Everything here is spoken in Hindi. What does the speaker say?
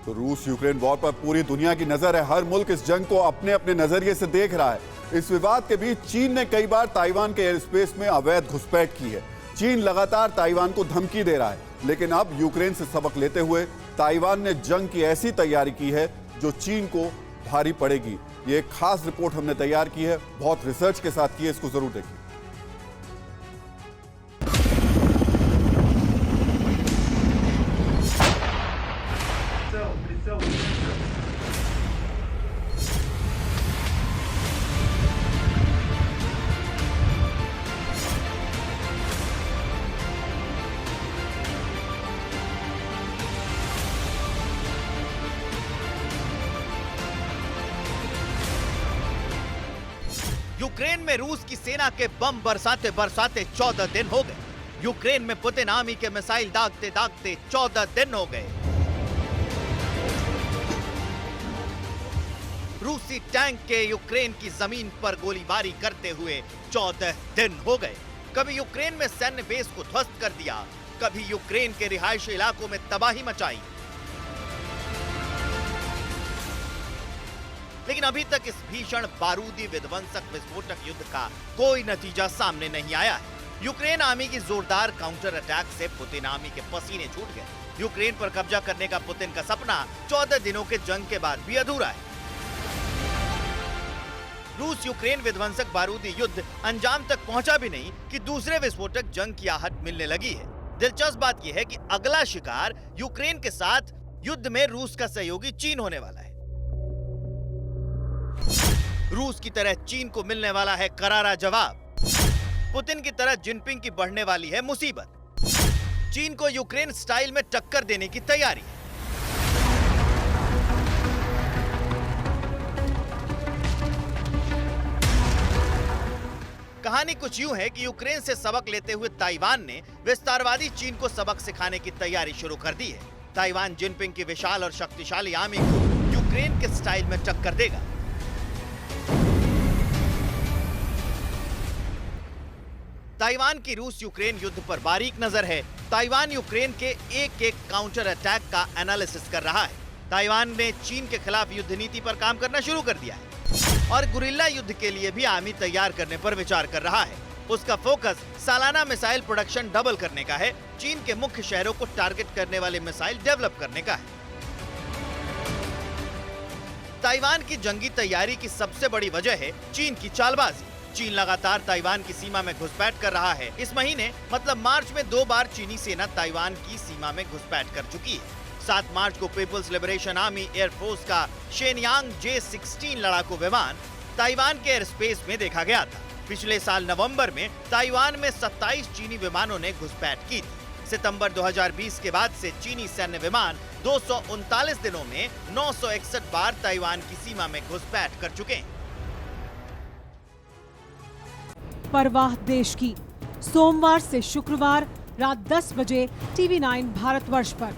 तो रूस यूक्रेन वॉर पर पूरी दुनिया की नजर है। हर मुल्क इस जंग को अपने अपने नजरिए से देख रहा है। इस विवाद के बीच चीन ने कई बार ताइवान के एयर स्पेस में अवैध घुसपैठ की है। चीन लगातार ताइवान को धमकी दे रहा है, लेकिन अब यूक्रेन से सबक लेते हुए ताइवान ने जंग की ऐसी तैयारी की है जो चीन को भारी पड़ेगी। ये एक खास रिपोर्ट हमने तैयार की है, बहुत रिसर्च के साथ की है, इसको जरूर देखिए। यूक्रेन में रूस की सेना के बम बरसाते बरसाते 14 दिन हो गए। यूक्रेन में पुतिन आर्मी के मिसाइल दागते दागते 14 दिन हो गए। रूसी टैंक के यूक्रेन की जमीन पर गोलीबारी करते हुए 14 दिन हो गए। कभी यूक्रेन में सैन्य बेस को ध्वस्त कर दिया, कभी यूक्रेन के रिहायशी इलाकों में तबाही मचाई। लेकिन अभी तक इस भीषण बारूदी विध्वंसक विस्फोटक युद्ध का कोई नतीजा सामने नहीं आया है। यूक्रेन आर्मी की जोरदार काउंटर अटैक से पुतिन आर्मी के पसीने छूट गए। यूक्रेन पर कब्जा करने का पुतिन का सपना 14 दिनों के जंग के बाद भी अधूरा है। रूस यूक्रेन विध्वंसक बारूदी युद्ध अंजाम तक पहुंचा भी नहीं कि दूसरे विस्फोटक जंग की आहट मिलने लगी है। दिलचस्प बात यह है कि अगला शिकार यूक्रेन के साथ युद्ध में रूस का सहयोगी चीन होने वाला है। रूस की तरह चीन को मिलने वाला है करारा जवाब। पुतिन की तरह जिनपिंग की बढ़ने वाली है मुसीबत। चीन को यूक्रेन स्टाइल में टक्कर देने की तैयारी है। कहानी कुछ यूं है कि यूक्रेन से सबक लेते हुए ताइवान ने विस्तारवादी चीन को सबक सिखाने की तैयारी शुरू कर दी है। ताइवान जिनपिंग की विशाल और शक्तिशाली आर्मी को यूक्रेन के स्टाइल में टक्कर देगा। ताइवान की रूस यूक्रेन युद्ध पर बारीक नजर है। ताइवान यूक्रेन के एक एक काउंटर अटैक का एनालिसिस कर रहा है। ताइवान ने चीन के खिलाफ युद्ध नीति पर काम करना शुरू कर दिया है और गुरिल्ला युद्ध के लिए भी आर्मी तैयार करने पर विचार कर रहा है। उसका फोकस सालाना मिसाइल प्रोडक्शन डबल करने का है। चीन के मुख्य शहरों को टारगेट करने वाले मिसाइल डेवलप करने का है। ताइवान की जंगी तैयारी की सबसे बड़ी वजह है चीन की चालबाजी। चीन लगातार ताइवान की सीमा में घुसपैठ कर रहा है। इस महीने मतलब मार्च में 2 बार चीनी सेना ताइवान की सीमा में घुसपैठ कर चुकी है। 7 मार्च को पीपल्स लिबरेशन आर्मी एयरफोर्स का शेनयांग J-16 लड़ाकू विमान ताइवान के एयर स्पेस में देखा गया था। पिछले साल नवंबर में ताइवान में 27 चीनी विमानों ने घुसपैठ की थी। सितंबर 2020 के बाद से चीनी सैन्य विमान 239 दिनों में 961 बार ताइवान की सीमा में घुसपैठ कर चुके हैं। परवाह देश की, सोमवार से शुक्रवार रात 10 बजे TV9 भारतवर्ष पर।